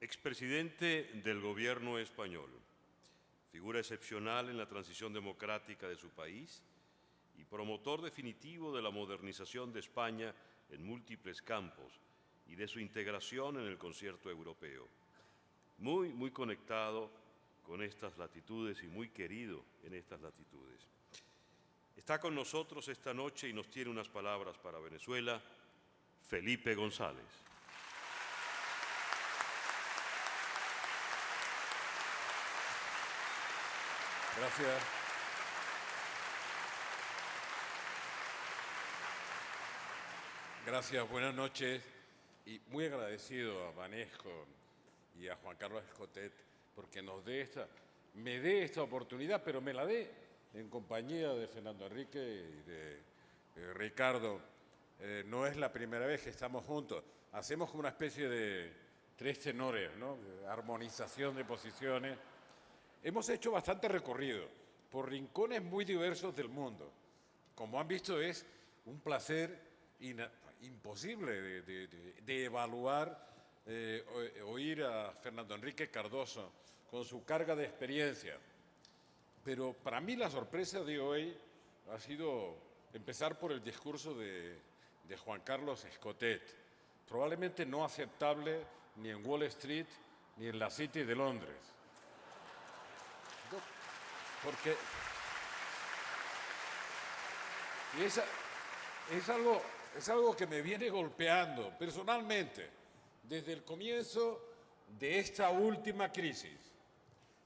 Expresidente del Gobierno español, figura excepcional en la transición democrática de su país y promotor definitivo de la modernización de España en múltiples campos y de su integración en el concierto europeo. Muy conectado con estas latitudes y muy querido en estas latitudes. Está con nosotros esta noche y nos tiene unas palabras para Venezuela, Felipe González. Gracias. Gracias, buenas noches. Y muy agradecido a Vanesco y a Juan Carlos Escotet porque me dé esta oportunidad, pero me la dé en compañía de Fernando Enrique y de Ricardo. No es la primera vez que estamos juntos. Hacemos como una especie de tres tenores, ¿no? Armonización de posiciones. Hemos hecho bastante recorrido por rincones muy diversos del mundo. Como han visto, es un placer imposible de evaluar, oír a Fernando Enrique Cardoso con su carga de experiencia. Pero para mí la sorpresa de hoy ha sido empezar por el discurso de Juan Carlos Escotet, probablemente no aceptable ni en Wall Street ni en la City de Londres. Porque es algo que me viene golpeando personalmente desde el comienzo de esta última crisis,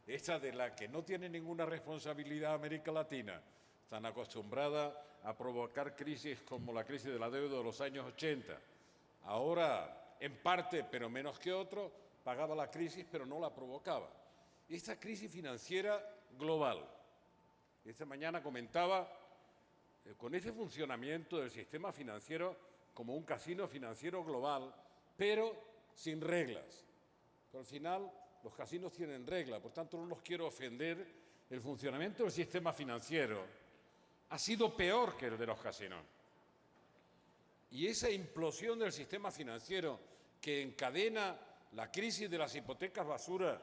esta de la que no tiene ninguna responsabilidad América Latina, tan acostumbrada a provocar crisis como la crisis de la deuda de los años 80. Ahora, en parte, pero menos que otro, pagaba la crisis, pero no la provocaba. Esta crisis financiera global. Esta mañana comentaba con ese funcionamiento del sistema financiero como un casino financiero global, pero sin reglas. Pero al final los casinos tienen reglas, por tanto no los quiero ofender. El funcionamiento del sistema financiero ha sido peor que el de los casinos. Y esa implosión del sistema financiero que encadena la crisis de las hipotecas basura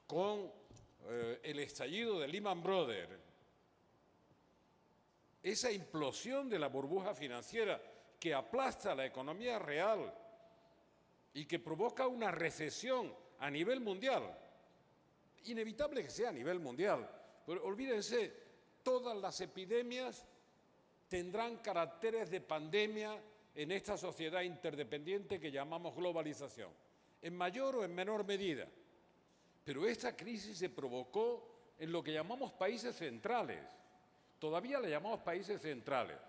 con el estallido de Lehman Brothers, esa implosión de la burbuja financiera que aplasta la economía real y que provoca una recesión a nivel mundial, inevitable que sea a nivel mundial, pero olvídense, todas las epidemias tendrán caracteres de pandemia en esta sociedad interdependiente que llamamos globalización, en mayor o en menor medida. Pero esta crisis se provocó en lo que llamamos países centrales. Todavía le llamamos países centrales.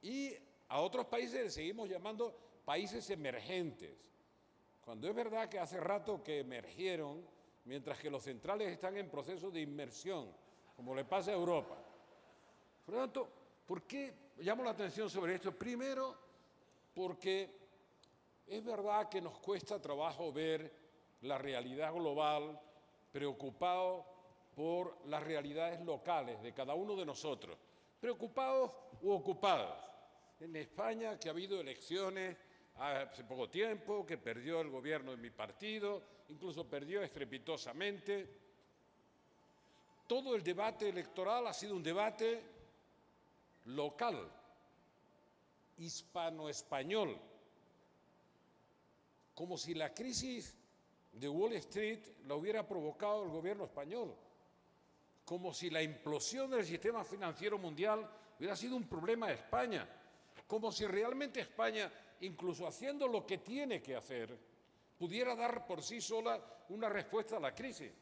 Y a otros países les seguimos llamando países emergentes. Cuando es verdad que hace rato que emergieron, mientras que los centrales están en proceso de inmersión, como le pasa a Europa. Por lo tanto, ¿por qué llamo la atención sobre esto? Primero, porque es verdad que nos cuesta trabajo ver la realidad global, preocupado por las realidades locales de cada uno de nosotros, preocupados u ocupados. En España, que ha habido elecciones hace poco tiempo, que perdió el gobierno de mi partido, incluso perdió estrepitosamente. Todo el debate electoral ha sido un debate local, hispano-español, como si la crisis de Wall Street la hubiera provocado el gobierno español, como si la implosión del sistema financiero mundial hubiera sido un problema de España, como si realmente España, incluso haciendo lo que tiene que hacer, pudiera dar por sí sola una respuesta a la crisis.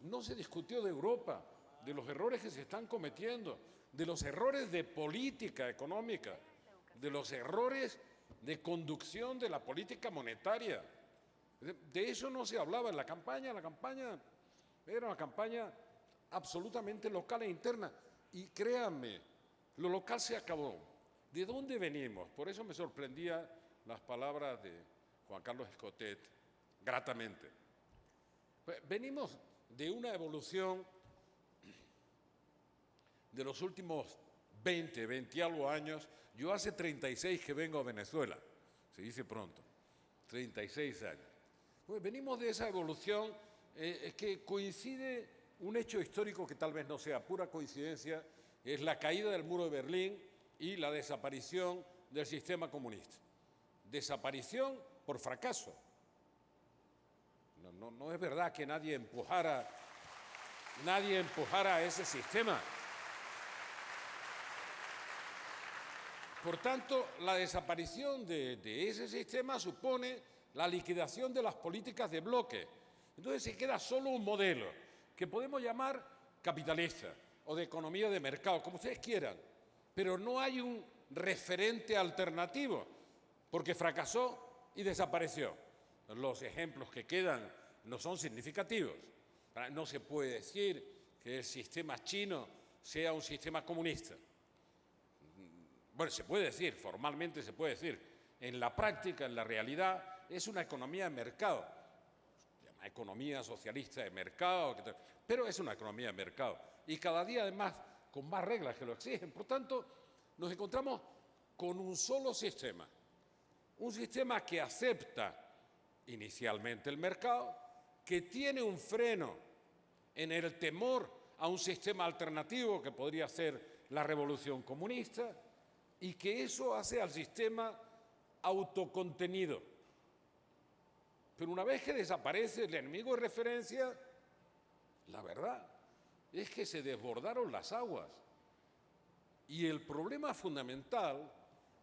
No se discutió de Europa, de los errores que se están cometiendo, de los errores de política económica, de los errores de conducción de la política monetaria. De eso no se hablaba en la campaña. La campaña era una campaña absolutamente local e interna. Y créanme, lo local se acabó. ¿De dónde venimos? Por eso me sorprendía las palabras de Juan Carlos Escotet, gratamente. Venimos de una evolución de los últimos 20 y algo años. Yo hace 36 que vengo a Venezuela, se dice pronto, 36 años. Pues venimos de esa evolución que coincide un hecho histórico que tal vez no sea pura coincidencia, es la caída del muro de Berlín y la desaparición del sistema comunista. Desaparición por fracaso. No es verdad que nadie empujara ese sistema. Por tanto, la desaparición de ese sistema supone la liquidación de las políticas de bloque. Entonces se queda solo un modelo que podemos llamar capitalista o de economía de mercado, como ustedes quieran, pero no hay un referente alternativo porque fracasó y desapareció. Los ejemplos que quedan no son significativos. No se puede decir que el sistema chino sea un sistema comunista. Bueno, se puede decir, formalmente se puede decir. En la práctica, en la realidad, es una economía de mercado. Se llama economía socialista de mercado, pero es una economía de mercado. Y cada día, además, con más reglas que lo exigen. Por tanto, nos encontramos con un solo sistema. Un sistema que acepta inicialmente el mercado, que tiene un freno en el temor a un sistema alternativo que podría ser la revolución comunista, y que eso hace al sistema autocontenido. Pero una vez que desaparece el enemigo de referencia, la verdad es que se desbordaron las aguas. Y el problema fundamental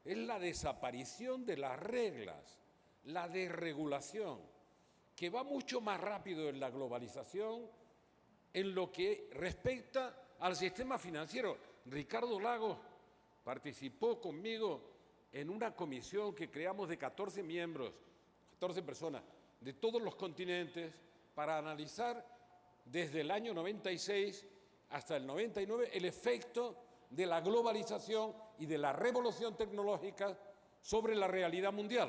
es la desaparición de las reglas, la desregulación, que va mucho más rápido en la globalización en lo que respecta al sistema financiero. Ricardo Lagos participó conmigo en una comisión que creamos de 14 miembros, 14 personas, de todos los continentes, para analizar desde el año 96 hasta el 99 el efecto de la globalización y de la revolución tecnológica sobre la realidad mundial,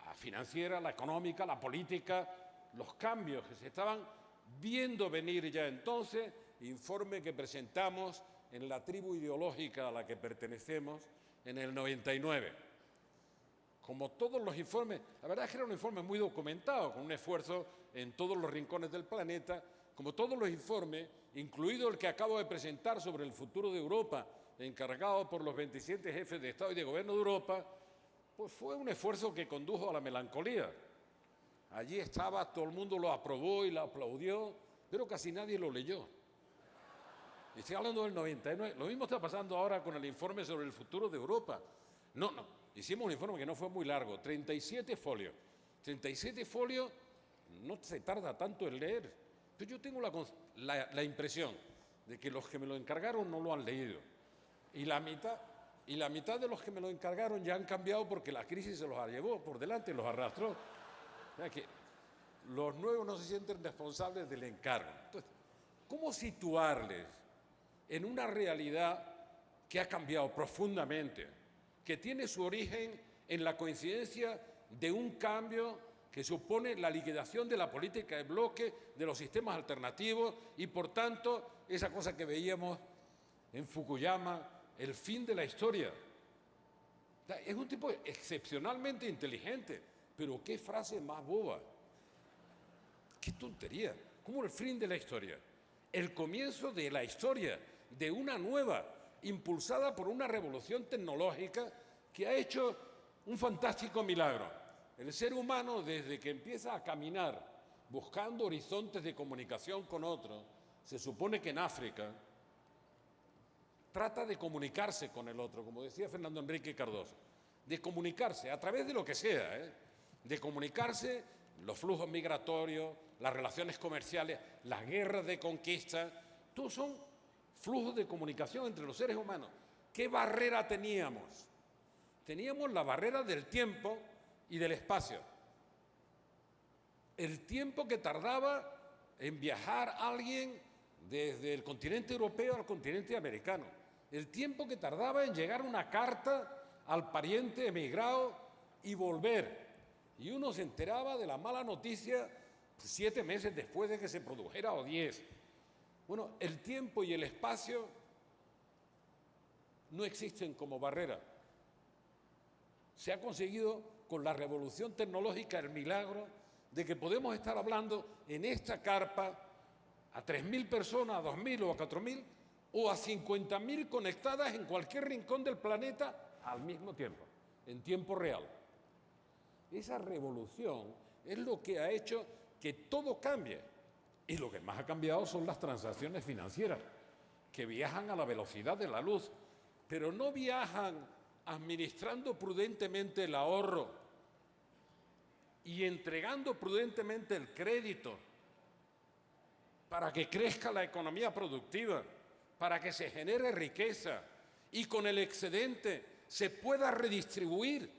la financiera, la económica, la política, los cambios que se estaban viendo venir ya entonces, informe que presentamos en la tribu ideológica a la que pertenecemos en el 99. Como todos los informes, la verdad es que era un informe muy documentado, con un esfuerzo en todos los rincones del planeta, como todos los informes, incluido el que acabo de presentar sobre el futuro de Europa, encargado por los 27 jefes de Estado y de Gobierno de Europa, pues fue un esfuerzo que condujo a la melancolía. Allí estaba, todo el mundo lo aprobó y lo aplaudió, pero casi nadie lo leyó. Estoy hablando del 99. Lo mismo está pasando ahora con el informe sobre el futuro de Europa. Hicimos un informe que no fue muy largo, 37 folios. 37 folios no se tarda tanto en leer. Pero yo tengo la impresión de que los que me lo encargaron no lo han leído. Y la mitad de los que me lo encargaron ya han cambiado porque la crisis se los llevó por delante, los arrastró. O sea que los nuevos no se sienten responsables del encargo. Entonces, ¿cómo situarles en una realidad que ha cambiado profundamente, que tiene su origen en la coincidencia de un cambio que supone la liquidación de la política de bloque, de los sistemas alternativos y, por tanto, esa cosa que veíamos en Fukuyama, el fin de la historia? Es un tipo excepcionalmente inteligente, pero qué frase más boba, qué tontería. ¿Cómo el fin de la historia? El comienzo de la historia, de una nueva, impulsada por una revolución tecnológica que ha hecho un fantástico milagro. El ser humano, desde que empieza a caminar buscando horizontes de comunicación con otros, se supone que en África, trata de comunicarse con el otro, como decía Fernando Enrique Cardoso, de comunicarse a través de lo que sea, de comunicarse, los flujos migratorios, las relaciones comerciales, las guerras de conquista, todos son flujos de comunicación entre los seres humanos. ¿Qué barrera teníamos? Teníamos la barrera del tiempo y del espacio. El tiempo que tardaba en viajar alguien desde el continente europeo al continente americano. El tiempo que tardaba en llegar una carta al pariente emigrado y volver. Y uno se enteraba de la mala noticia 7 meses después de que se produjera o 10. Bueno, el tiempo y el espacio no existen como barrera. Se ha conseguido con la revolución tecnológica el milagro de que podemos estar hablando en esta carpa a 3.000 personas, a 2.000 o a 4.000 o a 50.000 conectadas en cualquier rincón del planeta al mismo tiempo, en tiempo real. Esa revolución es lo que ha hecho que todo cambie. Y lo que más ha cambiado son las transacciones financieras, que viajan a la velocidad de la luz, pero no viajan administrando prudentemente el ahorro y entregando prudentemente el crédito para que crezca la economía productiva, para que se genere riqueza y con el excedente se pueda redistribuir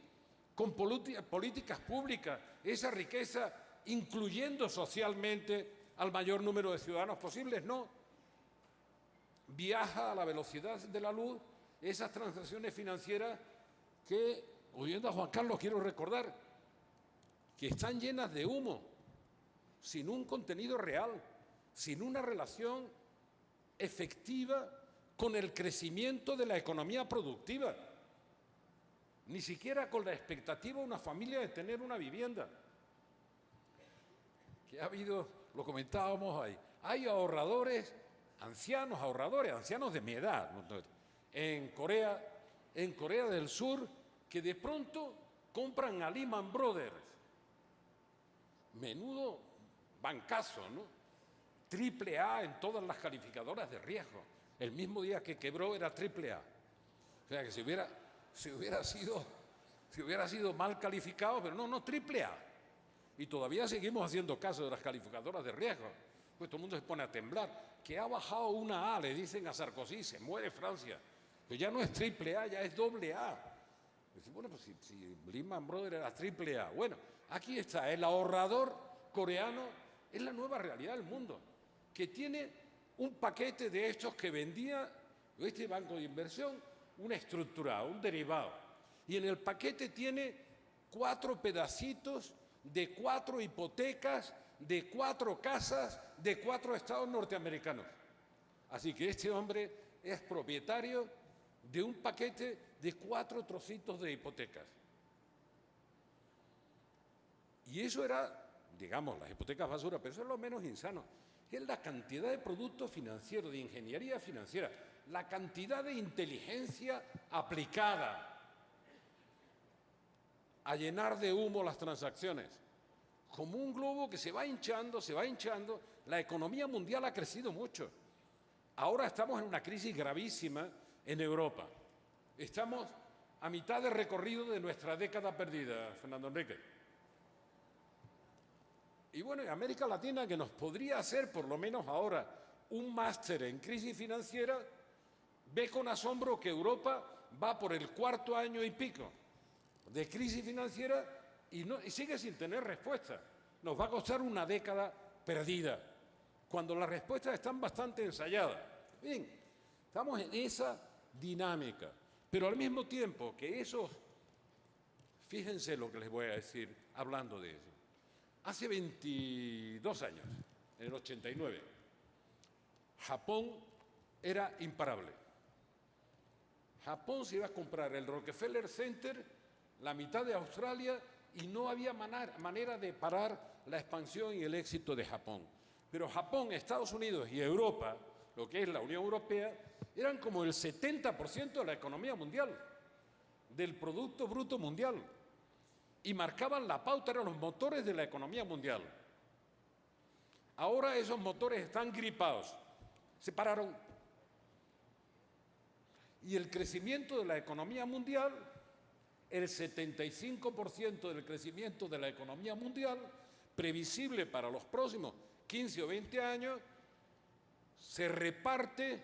con políticas públicas esa riqueza, incluyendo socialmente al mayor número de ciudadanos posibles. No, viaja a la velocidad de la luz esas transacciones financieras que, oyendo a Juan Carlos, quiero recordar que están llenas de humo, sin un contenido real, sin una relación efectiva con el crecimiento de la economía productiva, ni siquiera con la expectativa de una familia de tener una vivienda. Que ha habido, lo comentábamos ahí, hay ahorradores, ancianos de mi edad, en Corea del Sur, que de pronto compran a Lehman Brothers. Menudo bancazo, ¿no? Triple A en todas las calificadoras de riesgo. El mismo día que quebró era triple A. O sea que si hubiera sido mal calificado, pero no, triple A. Y todavía seguimos haciendo caso de las calificadoras de riesgo. Pues todo el mundo se pone a temblar. Que ha bajado una A, le dicen a Sarkozy, se muere Francia. Pero ya no es triple A, ya es doble A. Bueno, pues si Lehman Brothers era triple A. Bueno, aquí está, el ahorrador coreano es la nueva realidad del mundo, que tiene un paquete de estos que vendía este banco de inversión, una estructurada, un derivado. Y en el paquete tiene 4 pedacitos de 4 hipotecas, de 4 casas, de 4 estados norteamericanos. Así que este hombre es propietario de un paquete de 4 trocitos de hipotecas. Y eso era, digamos, las hipotecas basura, pero eso es lo menos insano, que es la cantidad de productos financieros, de ingeniería financiera, la cantidad de inteligencia aplicada a llenar de humo las transacciones. Como un globo que se va hinchando, la economía mundial ha crecido mucho. Ahora estamos en una crisis gravísima en Europa. Estamos a mitad de recorrido de nuestra década perdida, Fernando Enrique. Y bueno, en América Latina, que nos podría hacer, por lo menos ahora, un máster en crisis financiera, ve con asombro que Europa va por el 4º año y pico de crisis financiera y sigue sin tener respuesta. Nos va a costar una década perdida, cuando las respuestas están bastante ensayadas. Bien, estamos en esa dinámica, pero al mismo tiempo que esos, fíjense lo que les voy a decir hablando de eso. Hace 22 años, en el 89, Japón era imparable. Japón se iba a comprar el Rockefeller Center, la mitad de Australia, y no había manera de parar la expansión y el éxito de Japón. Pero Japón, Estados Unidos y Europa, lo que es la Unión Europea, eran como el 70% de la economía mundial, del Producto Bruto Mundial, y marcaban la pauta, eran los motores de la economía mundial. Ahora esos motores están gripados, se pararon. Y el crecimiento de la economía mundial, el 75% del crecimiento de la economía mundial, previsible para los próximos 15 o 20 años, se reparte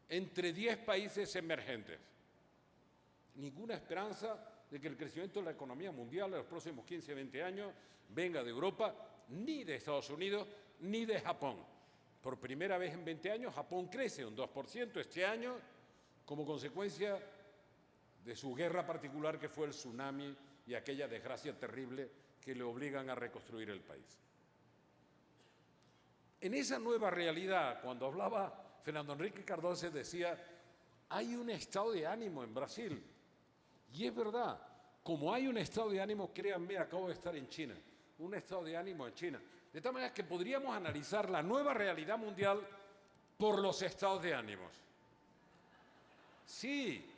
entre 10 países emergentes. Ninguna esperanza de que el crecimiento de la economía mundial en los próximos 15 o 20 años venga de Europa, ni de Estados Unidos, ni de Japón. Por primera vez en 20 años, Japón crece un 2% este año como consecuencia de su guerra particular, que fue el tsunami y aquella desgracia terrible que le obligan a reconstruir el país. En esa nueva realidad, cuando hablaba Fernando Enrique Cardoso, decía, hay un estado de ánimo en Brasil. Y es verdad, como hay un estado de ánimo, créanme, acabo de estar en China. un estado de ánimo en China. De tal manera que podríamos analizar la nueva realidad mundial por los estados de ánimos. Sí,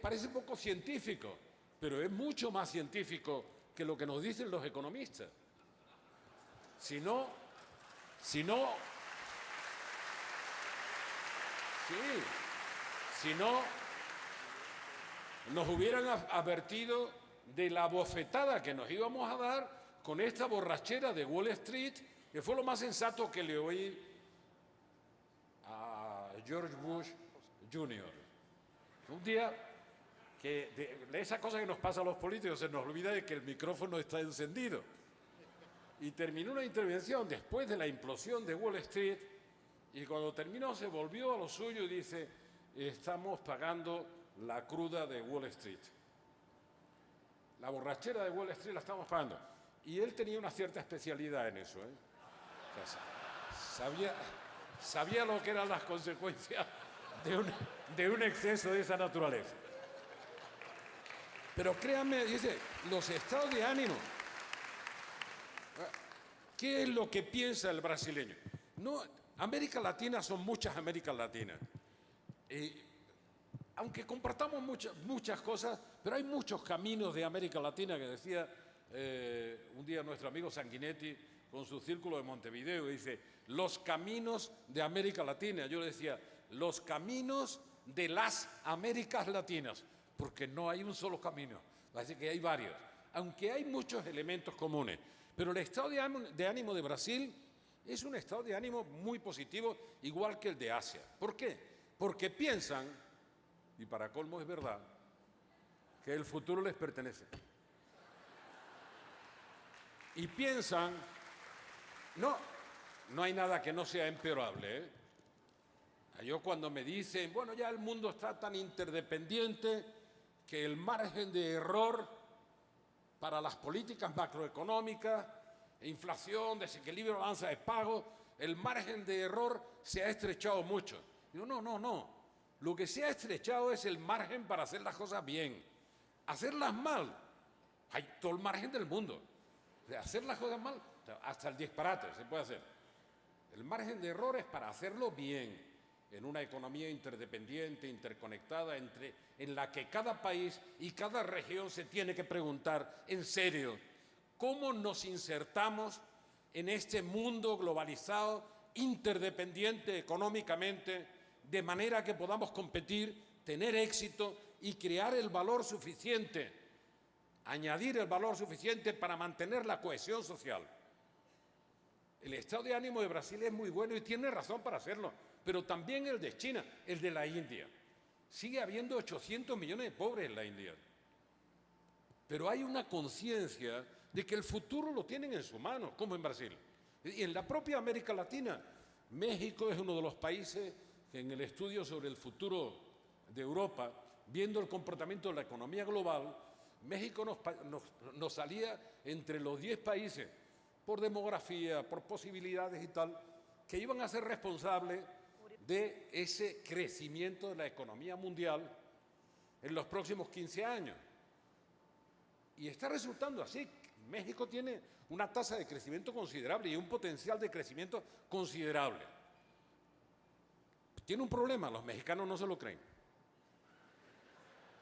parece poco científico, pero es mucho más científico que lo que nos dicen los economistas. Si no, nos hubieran advertido de la bofetada que nos íbamos a dar con esta borrachera de Wall Street, que fue lo más sensato que le oí a George Bush Jr. Un día que de esa cosa que nos pasa a los políticos, se nos olvida de que el micrófono está encendido. Y terminó una intervención después de la implosión de Wall Street, y cuando terminó se volvió a lo suyo y dice: estamos pagando la cruda de Wall Street. La borrachera de Wall Street la estamos pagando. Y él tenía una cierta especialidad en eso, ¿eh? O sea, sabía lo que eran las consecuencias de un exceso de esa naturaleza. Pero créanme, dice, los estados de ánimo. ¿Qué es lo que piensa el brasileño? No, América Latina son muchas Américas Latinas. Aunque compartamos muchas cosas, pero hay muchos caminos de América Latina, que decía un día nuestro amigo Sanguinetti con su círculo de Montevideo, dice, los caminos de América Latina. Yo le decía, los caminos de las Américas Latinas, porque no hay un solo camino, así que hay varios, aunque hay muchos elementos comunes. Pero el estado de ánimo de Brasil es un estado de ánimo muy positivo, igual que el de Asia. ¿Por qué? Porque piensan, y para colmo es verdad, que el futuro les pertenece. Y piensan, no hay nada que no sea empeorable, ¿eh? Yo cuando me dicen, bueno, ya el mundo está tan interdependiente que el margen de error para las políticas macroeconómicas, inflación, desequilibrio, balanza de pago, el margen de error se ha estrechado mucho. Digo, no. Lo que se ha estrechado es el margen para hacer las cosas bien. Hacerlas mal, hay todo el margen del mundo. De hacer las cosas mal, hasta el disparate se puede hacer. El margen de error es para hacerlo bien, en una economía interdependiente, interconectada, en la que cada país y cada región se tiene que preguntar en serio, ¿cómo nos insertamos en este mundo globalizado, interdependiente económicamente, de manera que podamos competir, tener éxito y crear el valor suficiente, añadir el valor suficiente para mantener la cohesión social? El estado de ánimo de Brasil es muy bueno y tiene razón para hacerlo, pero también el de China, el de la India. Sigue habiendo 800 millones de pobres en la India. Pero hay una conciencia de que el futuro lo tienen en su mano, como en Brasil. Y en la propia América Latina, México es uno de los países que en el estudio sobre el futuro de Europa, viendo el comportamiento de la economía global, México nos salía entre los 10 países, por demografía, por posibilidades y tal, que iban a ser responsables de ese crecimiento de la economía mundial en los próximos 15 años. Y está resultando así. México tiene una tasa de crecimiento considerable y un potencial de crecimiento considerable. Tiene un problema, los mexicanos no se lo creen.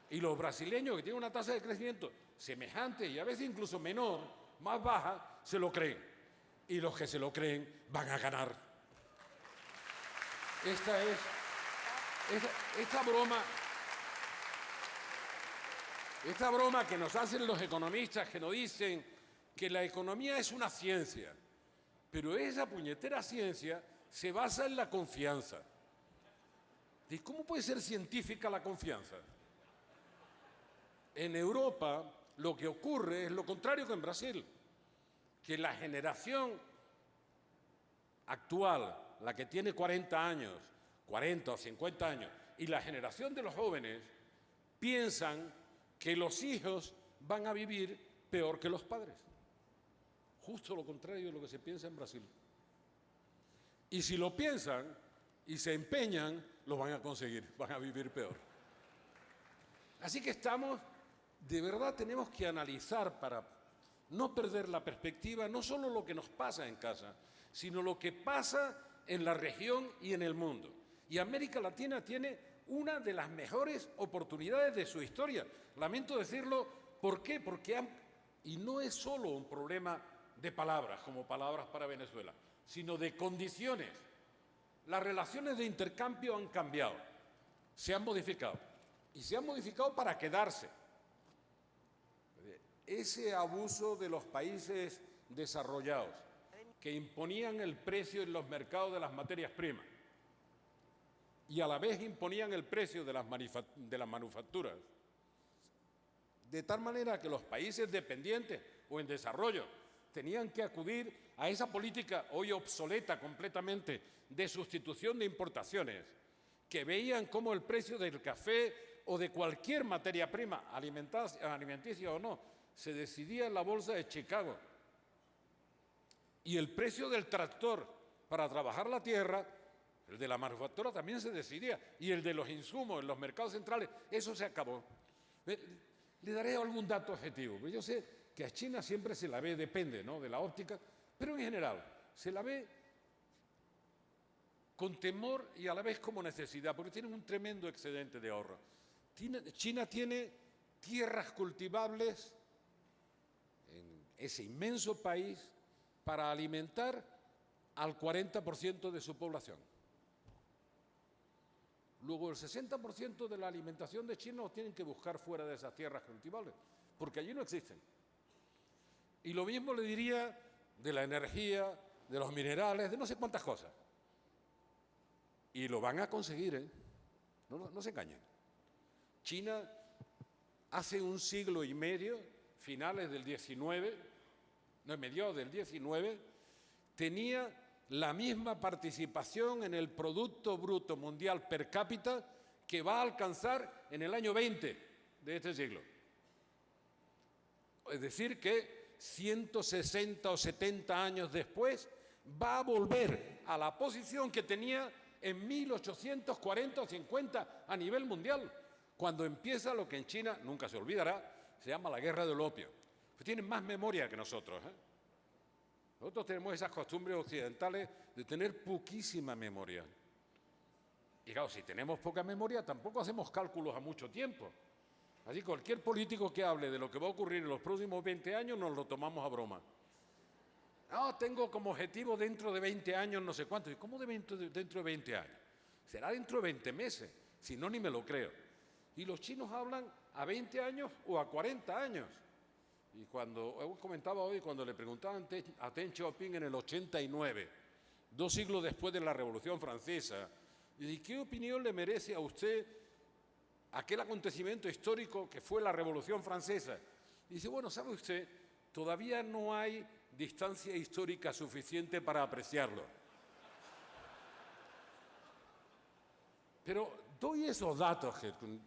Y los brasileños, que tienen una tasa de crecimiento semejante y a veces incluso menor, más baja, se lo creen. Y los que se lo creen van a ganar. Esta broma que nos hacen los economistas, que nos dicen que la economía es una ciencia, pero esa puñetera ciencia se basa en la confianza. ¿Y cómo puede ser científica la confianza? En Europa lo que ocurre es lo contrario que en Brasil, que la generación actual, la que tiene 40 años, 40 o 50 años, y la generación de los jóvenes piensan que los hijos van a vivir peor que los padres. Justo lo contrario de lo que se piensa en Brasil. Y si lo piensan y se empeñan, lo van a conseguir, van a vivir peor. Así que de verdad tenemos que analizar no perder la perspectiva, no solo lo que nos pasa en casa, sino lo que pasa en la región y en el mundo. Y América Latina tiene una de las mejores oportunidades de su historia. Lamento decirlo, ¿por qué? Y no es solo un problema de palabras, como palabras para Venezuela, sino de condiciones. Las relaciones de intercambio han cambiado, se han modificado, y se han modificado para quedarse. Ese abuso de los países desarrollados, que imponían el precio en los mercados de las materias primas, y a la vez imponían el precio de las manufacturas, de tal manera que los países dependientes o en desarrollo tenían que acudir a esa política hoy obsoleta completamente de sustitución de importaciones, que veían cómo el precio del café o de cualquier materia prima, alimenticia o no, se decidía en la bolsa de Chicago. Y el precio del tractor para trabajar la tierra, el de la manufactura también se decidía, y el de los insumos en los mercados centrales, eso se acabó. Le daré algún dato objetivo. Yo sé que a China siempre se la ve, depende, ¿no?, de la óptica, pero en general se la ve con temor y a la vez como necesidad, porque tienen un tremendo excedente de ahorro. China tiene tierras cultivables en ese inmenso país para alimentar al 40% de su población. Luego el 60% de la alimentación de China lo tienen que buscar fuera de esas tierras cultivables, porque allí no existen. Y lo mismo le diría de la energía, de los minerales, de no sé cuántas cosas. Y lo van a conseguir, ¿eh? No se engañen. China hace un siglo y medio, finales del 19, mediados del 19, tenía la misma participación en el Producto Bruto Mundial per cápita que va a alcanzar en el año 20 de este siglo. Es decir, que 160 o 70 años después va a volver a la posición que tenía en 1840 o 50 a nivel mundial, cuando empieza lo que en China, nunca se olvidará, se llama la guerra del opio. Pues tienen más memoria que nosotros, ¿eh? Nosotros tenemos esas costumbres occidentales de tener poquísima memoria. Y claro, si tenemos poca memoria, tampoco hacemos cálculos a mucho tiempo. Así cualquier político que hable de lo que va a ocurrir en los próximos 20 años nos lo tomamos a broma. Tengo como objetivo dentro de 20 años no sé cuánto. ¿Y cómo dentro de 20 años? Será dentro de 20 meses, si no ni me lo creo. Y los chinos hablan a 20 años o a 40 años. Y cuando comentaba hoy, cuando le preguntaban a Deng Xiaoping en el 89, 2 siglos después de la Revolución Francesa, ¿y qué opinión le merece a usted aquel acontecimiento histórico que fue la Revolución Francesa? Y dice, bueno, ¿sabe usted? Todavía no hay distancia histórica suficiente para apreciarlo. Pero doy esos datos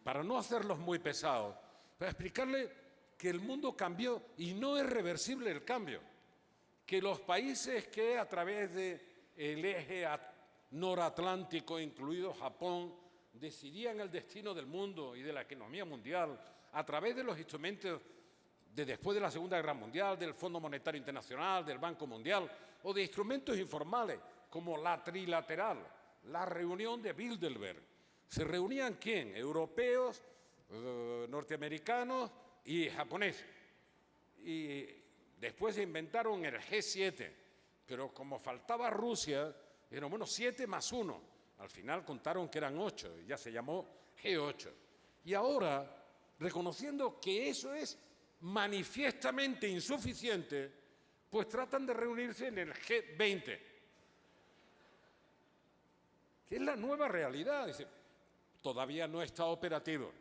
para no hacerlos muy pesados, para explicarle que el mundo cambió y no es reversible el cambio, que los países que a través del eje noratlántico, incluido Japón, decidían el destino del mundo y de la economía mundial a través de los instrumentos de después de la Segunda Guerra Mundial, del Fondo Monetario Internacional, del Banco Mundial, o de instrumentos informales como la trilateral, la reunión de Bilderberg. ¿Se reunían quién? Europeos, norteamericanos y japoneses. Y después se inventaron el G7, pero como faltaba Rusia, eran, bueno, 7 más 1. Al final contaron que eran 8, y ya se llamó G8. Y ahora, reconociendo que eso es manifiestamente insuficiente, pues tratan de reunirse en el G20, que es la nueva realidad. Dice, todavía no está operativo,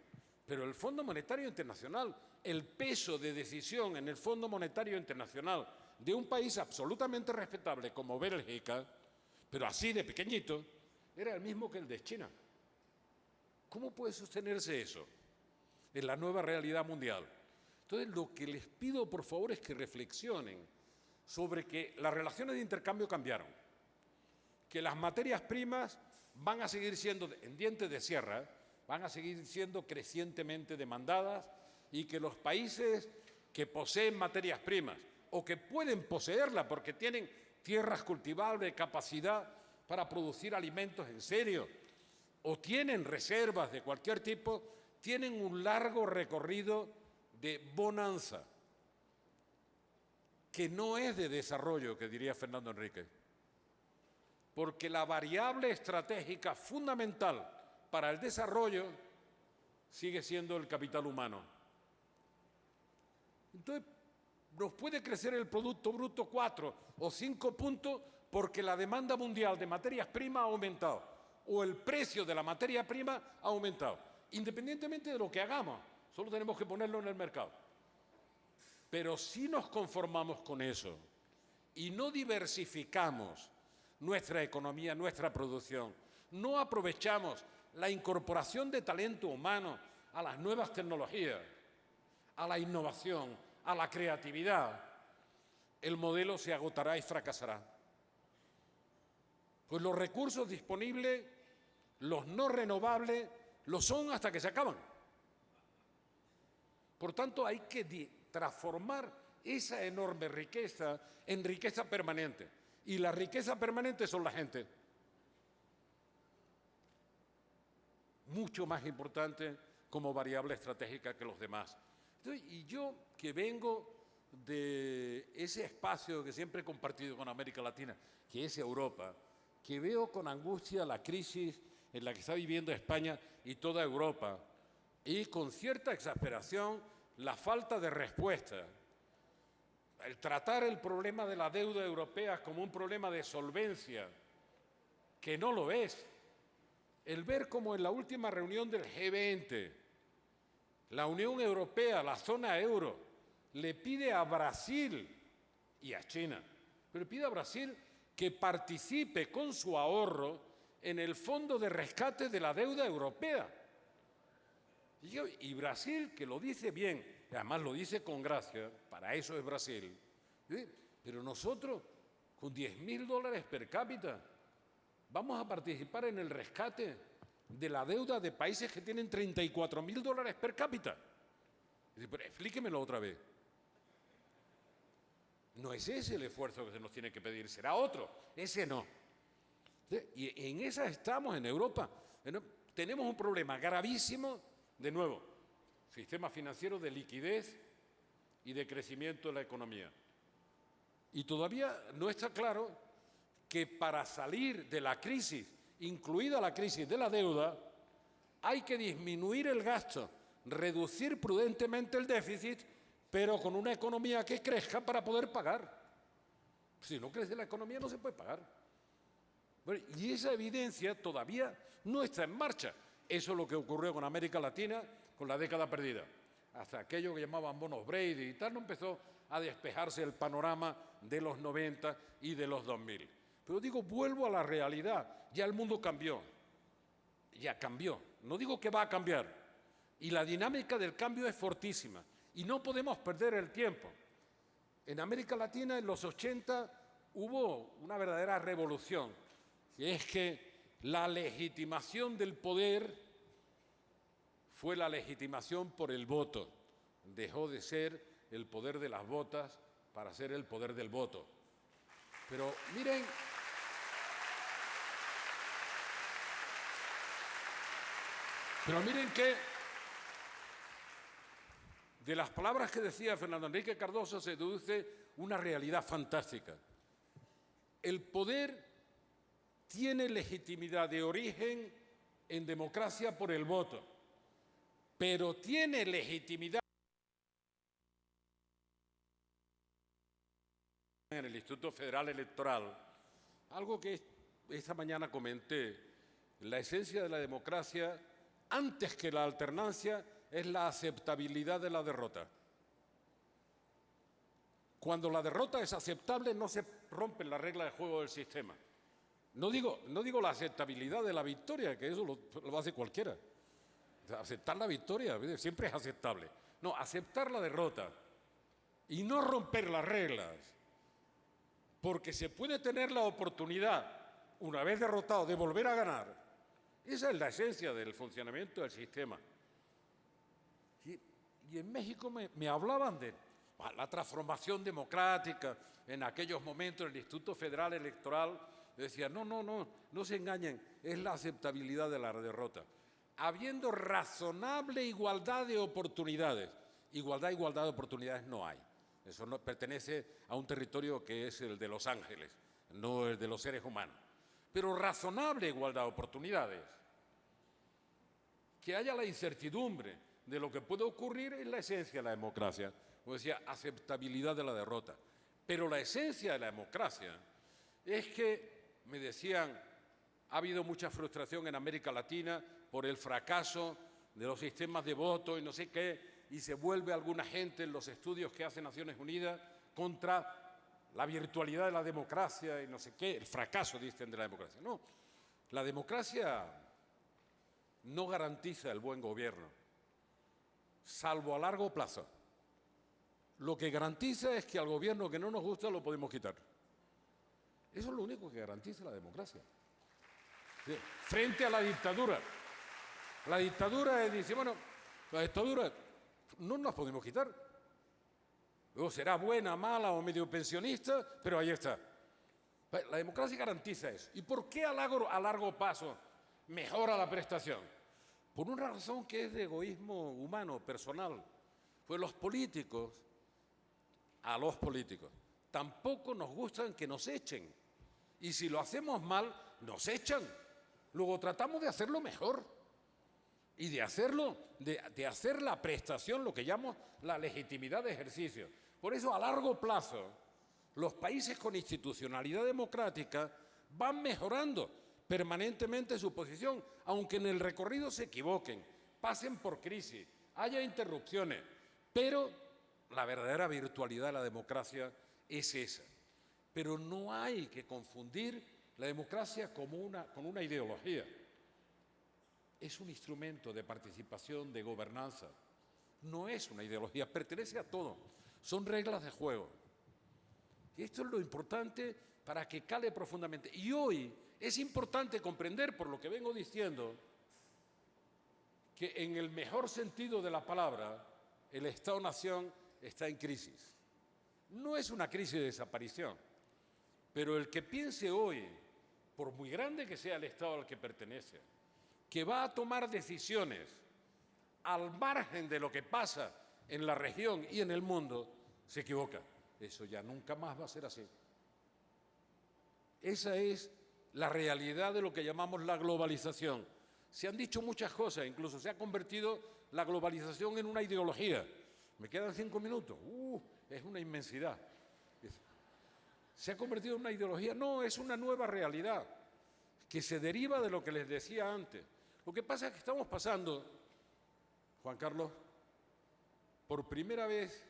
pero el Fondo Monetario Internacional, el peso de decisión en el Fondo Monetario Internacional de un país absolutamente respetable como Bélgica, pero así de pequeñito, era el mismo que el de China. ¿Cómo puede sostenerse eso en la nueva realidad mundial? Entonces, lo que les pido, por favor, es que reflexionen sobre que las relaciones de intercambio cambiaron, que las materias primas van a seguir siendo en dientes de sierra, van a seguir siendo crecientemente demandadas y que los países que poseen materias primas o que pueden poseerlas porque tienen tierras cultivables, capacidad para producir alimentos en serio, o tienen reservas de cualquier tipo, tienen un largo recorrido de bonanza, que no es de desarrollo, que diría Fernando Enríquez, porque la variable estratégica fundamental para el desarrollo sigue siendo el capital humano. Entonces, nos puede crecer el Producto Bruto 4 o 5 puntos porque la demanda mundial de materias primas ha aumentado o el precio de la materia prima ha aumentado. Independientemente de lo que hagamos, solo tenemos que ponerlo en el mercado. Pero si nos conformamos con eso y no diversificamos nuestra economía, nuestra producción, no aprovechamos la incorporación de talento humano a las nuevas tecnologías, a la innovación, a la creatividad, el modelo se agotará y fracasará. Pues los recursos disponibles, los no renovables, lo son hasta que se acaban. Por tanto, hay que transformar esa enorme riqueza en riqueza permanente. Y la riqueza permanente son la gente. Mucho más importante como variable estratégica que los demás. Entonces, y yo que vengo de ese espacio que siempre he compartido con América Latina, que es Europa, que veo con angustia la crisis en la que está viviendo España y toda Europa, y con cierta exasperación la falta de respuesta. El tratar el problema de la deuda europea como un problema de solvencia, que no lo es. El ver como en la última reunión del G20, la Unión Europea, la zona euro, le pide a Brasil y a China, pero le pide a Brasil que participe con su ahorro en el fondo de rescate de la deuda europea. Y Brasil, que lo dice bien, además lo dice con gracia, para eso es Brasil, pero nosotros, con $10.000 per cápita, vamos a participar en el rescate de la deuda de países que tienen $34.000 per cápita. Pero explíquemelo otra vez. No es ese el esfuerzo que se nos tiene que pedir, será otro, ese no. Y en esa estamos en Europa. Tenemos un problema gravísimo, de nuevo, sistema financiero de liquidez y de crecimiento de la economía. Y todavía no está claro que para salir de la crisis, incluida la crisis de la deuda, hay que disminuir el gasto, reducir prudentemente el déficit, pero con una economía que crezca para poder pagar. Si no crece la economía no se puede pagar. Bueno, y esa evidencia todavía no está en marcha. Eso es lo que ocurrió con América Latina con la década perdida. Hasta aquello que llamaban bonos Brady y tal, no empezó a despejarse el panorama de los 90 y de los 2000. Pero digo, vuelvo a la realidad. Ya el mundo cambió. Ya cambió. No digo que va a cambiar. Y la dinámica del cambio es fortísima. Y no podemos perder el tiempo. En América Latina, en los 80, hubo una verdadera revolución. Que es que la legitimación del poder fue la legitimación por el voto. Dejó de ser el poder de las botas para ser el poder del voto. Pero miren, que de las palabras que decía Fernando Enrique Cardoso se deduce una realidad fantástica. El poder tiene legitimidad de origen en democracia por el voto, pero tiene legitimidad en el Instituto Federal Electoral. Algo que esta mañana comenté, la esencia de la democracia, antes que la alternancia, es la aceptabilidad de la derrota. Cuando la derrota es aceptable, no se rompen las reglas de juego del sistema. No digo la aceptabilidad de la victoria, que eso lo hace cualquiera. Aceptar la victoria siempre es aceptable. No, aceptar la derrota y no romper las reglas, porque se puede tener la oportunidad, una vez derrotado, de volver a ganar. Esa es la esencia del funcionamiento del sistema. Y en México me hablaban la transformación democrática, en aquellos momentos el Instituto Federal Electoral decía, no se engañen, es la aceptabilidad de la derrota. Habiendo razonable igualdad de oportunidades, igualdad de oportunidades no hay. Eso no pertenece a un territorio que es el de Los Ángeles, no el de los seres humanos. Pero razonable igualdad de oportunidades. Que haya la incertidumbre de lo que puede ocurrir es la esencia de la democracia. Como decía, aceptabilidad de la derrota. Pero la esencia de la democracia es que, me decían, ha habido mucha frustración en América Latina por el fracaso de los sistemas de voto y no sé qué, y se vuelve alguna gente en los estudios que hace Naciones Unidas contra la virtualidad de la democracia y no sé qué, el fracaso, dicen, de la democracia. No, la democracia no garantiza el buen gobierno, salvo a largo plazo. Lo que garantiza es que al gobierno que no nos gusta lo podemos quitar. Eso es lo único que garantiza la democracia. Sí. Frente a la dictadura. La dictadura dice, bueno, la dictadura no nos podemos quitar. Luego será buena, mala o medio pensionista, pero ahí está. La democracia garantiza eso. ¿Y por qué a largo plazo mejora la prestación? Por una razón que es de egoísmo humano, personal. Pues a los políticos, tampoco nos gustan que nos echen. Y si lo hacemos mal, nos echan. Luego tratamos de hacerlo mejor. Y de hacer la prestación, lo que llamo la legitimidad de ejercicio. Por eso, a largo plazo, los países con institucionalidad democrática van mejorando permanentemente su posición, aunque en el recorrido se equivoquen, pasen por crisis, haya interrupciones, pero la verdadera virtualidad de la democracia es esa. Pero no hay que confundir la democracia con una ideología. Es un instrumento de participación, de gobernanza. No es una ideología, pertenece a todo. Son reglas de juego. Y esto es lo importante para que cale profundamente. Y hoy es importante comprender, por lo que vengo diciendo, que en el mejor sentido de la palabra, el Estado-Nación está en crisis. No es una crisis de desaparición, pero el que piense hoy, por muy grande que sea el Estado al que pertenece, que va a tomar decisiones al margen de lo que pasa en la región y en el mundo, se equivoca. Eso ya nunca más va a ser así. Esa es la realidad de lo que llamamos la globalización. Se han dicho muchas cosas, incluso se ha convertido la globalización en una ideología. Me quedan 5 minutos. Es una inmensidad. ¿Se ha convertido en una ideología? No, es una nueva realidad que se deriva de lo que les decía antes. Lo que pasa es que estamos pasando, Juan Carlos, por primera vez,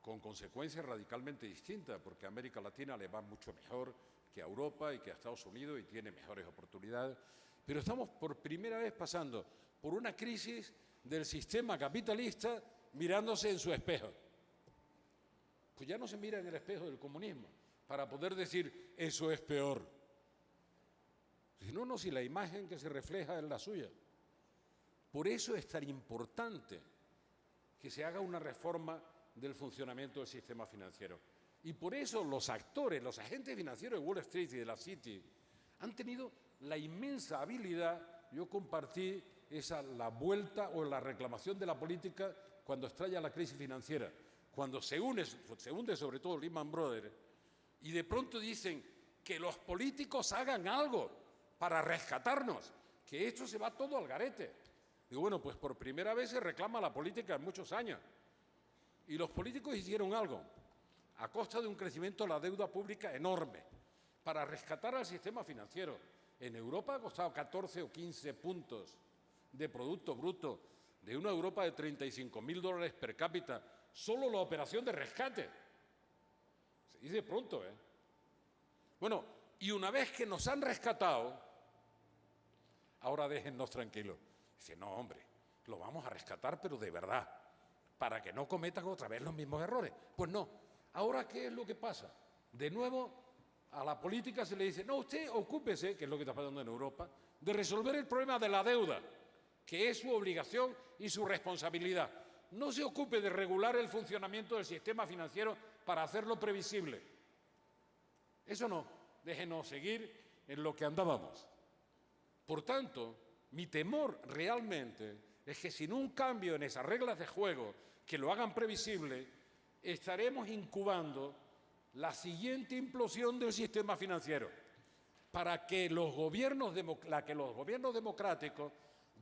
con consecuencias radicalmente distintas, porque a América Latina le va mucho mejor que a Europa y que a Estados Unidos y tiene mejores oportunidades, pero estamos por primera vez pasando por una crisis del sistema capitalista mirándose en su espejo. Pues ya no se mira en el espejo del comunismo para poder decir eso es peor. Si la imagen que se refleja es la suya. Por eso es tan importante que se haga una reforma del funcionamiento del sistema financiero. Y por eso los agentes financieros de Wall Street y de la Citi han tenido la inmensa habilidad. Yo compartí la vuelta o la reclamación de la política cuando estalla la crisis financiera, cuando se hunde sobre todo Lehman Brothers, y de pronto dicen que los políticos hagan algo para rescatarnos, que esto se va todo al garete. Digo, bueno, pues por primera vez se reclama la política en muchos años. Y los políticos hicieron algo, a costa de un crecimiento de la deuda pública enorme, para rescatar al sistema financiero. En Europa ha costado 14 o 15 puntos de Producto Bruto, de una Europa de $35.000 per cápita, solo la operación de rescate. Se dice pronto, ¿eh? Bueno, y una vez que nos han rescatado, ahora déjennos tranquilos. Dice, no, hombre, lo vamos a rescatar, pero de verdad, para que no cometan otra vez los mismos errores. Pues no. Ahora, ¿qué es lo que pasa? De nuevo, a la política se le dice, no, usted ocúpese, que es lo que está pasando en Europa, de resolver el problema de la deuda, que es su obligación y su responsabilidad. no se ocupe de regular el funcionamiento del sistema financiero para hacerlo previsible. Eso no, déjenos seguir en lo que andábamos. Por tanto, mi temor realmente es que sin un cambio en esas reglas de juego que lo hagan previsible, estaremos incubando la siguiente implosión del sistema financiero, para que los gobiernos democráticos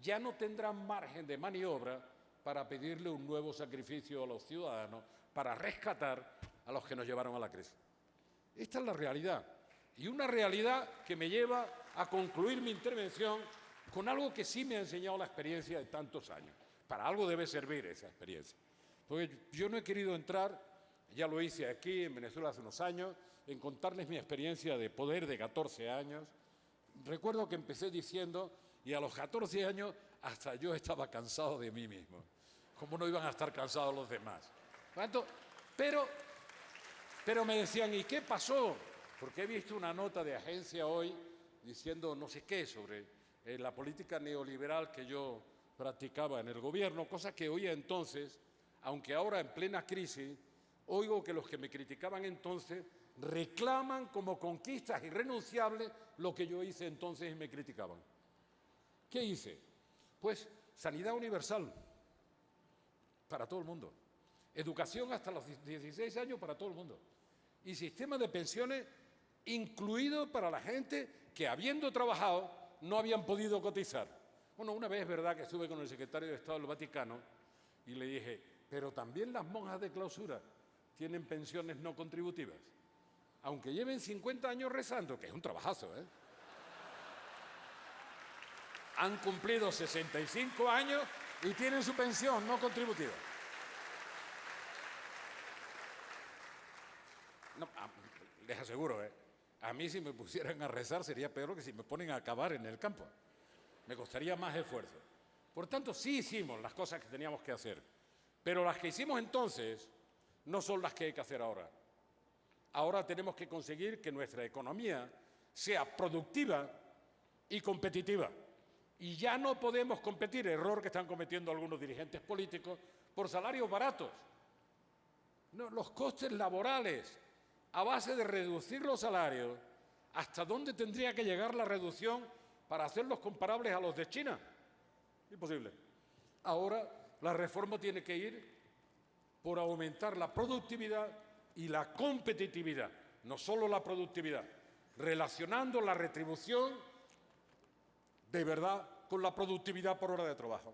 ya no tendrán margen de maniobra para pedirle un nuevo sacrificio a los ciudadanos para rescatar a los que nos llevaron a la crisis. Esta es la realidad, y una realidad que me lleva a concluir mi intervención con algo que sí me ha enseñado la experiencia de tantos años. Para algo debe servir esa experiencia. Porque yo no he querido entrar, ya lo hice aquí en Venezuela hace unos años, en contarles mi experiencia de poder de 14 años. Recuerdo que empecé diciendo, y a los 14 años hasta yo estaba cansado de mí mismo. ¿Cómo no iban a estar cansados los demás? Pero me decían, ¿y qué pasó? Porque he visto una nota de agencia hoy diciendo no sé qué sobre la política neoliberal que yo practicaba en el gobierno, cosa que oía entonces, aunque ahora en plena crisis, oigo que los que me criticaban entonces reclaman como conquistas irrenunciables lo que yo hice entonces y me criticaban. ¿Qué hice? Pues sanidad universal para todo el mundo, educación hasta los 16 años para todo el mundo y sistema de pensiones incluido para la gente que habiendo trabajado no habían podido cotizar. Bueno, una vez es verdad que estuve con el secretario de Estado del Vaticano y le dije, pero también las monjas de clausura tienen pensiones no contributivas, aunque lleven 50 años rezando, que es un trabajazo, ¿eh? Han cumplido 65 años y tienen su pensión no contributiva. No, les aseguro, a mí si me pusieran a rezar sería peor que si me ponen a cavar en el campo. Me costaría más esfuerzo. Por tanto, sí hicimos las cosas que teníamos que hacer, pero las que hicimos entonces no son las que hay que hacer ahora. Ahora tenemos que conseguir que nuestra economía sea productiva y competitiva. Y ya no podemos competir, error que están cometiendo algunos dirigentes políticos, por salarios baratos. No, los costes laborales, a base de reducir los salarios, ¿hasta dónde tendría que llegar la reducción para hacerlos comparables a los de China? Imposible. Ahora la reforma tiene que ir por aumentar la productividad y la competitividad, no solo la productividad, relacionando la retribución de verdad con la productividad por hora de trabajo.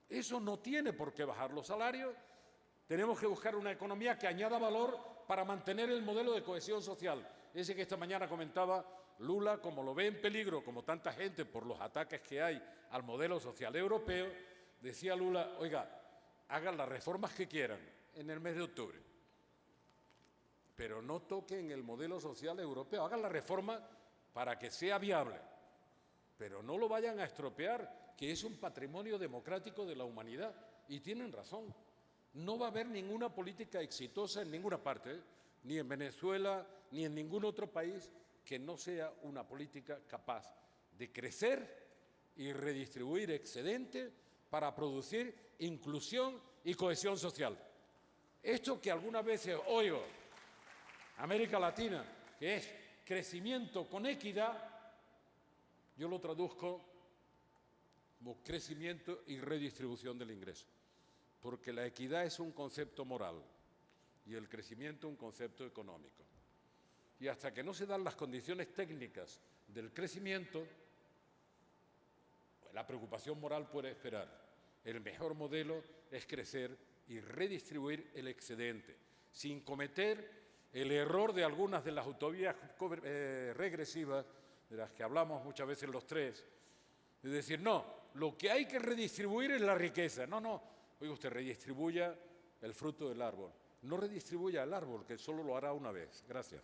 Eso no tiene por qué bajar los salarios. Tenemos que buscar una economía que añada valor para mantener el modelo de cohesión social. Ese que esta mañana comentaba Lula, como lo ve en peligro, como tanta gente por los ataques que hay al modelo social europeo, decía Lula, oiga, hagan las reformas que quieran en el mes de octubre, pero no toquen el modelo social europeo, hagan la reforma para que sea viable, pero no lo vayan a estropear, que es un patrimonio democrático de la humanidad. Y tienen razón, no va a haber ninguna política exitosa en ninguna parte, ni en Venezuela, ni en ningún otro país, que no sea una política capaz de crecer y redistribuir excedente para producir inclusión y cohesión social. Esto que algunas veces oigo, América Latina, que es crecimiento con equidad, yo lo traduzco como crecimiento y redistribución del ingreso, porque la equidad es un concepto moral y el crecimiento un concepto económico. Y hasta que no se dan las condiciones técnicas del crecimiento, pues la preocupación moral puede esperar. El mejor modelo es crecer y redistribuir el excedente, sin cometer el error de algunas de las utopías regresivas de las que hablamos muchas veces los tres, es decir, no, lo que hay que redistribuir es la riqueza. No, oiga usted, redistribuya el fruto del árbol, no redistribuya el árbol, que solo lo hará una vez. Gracias.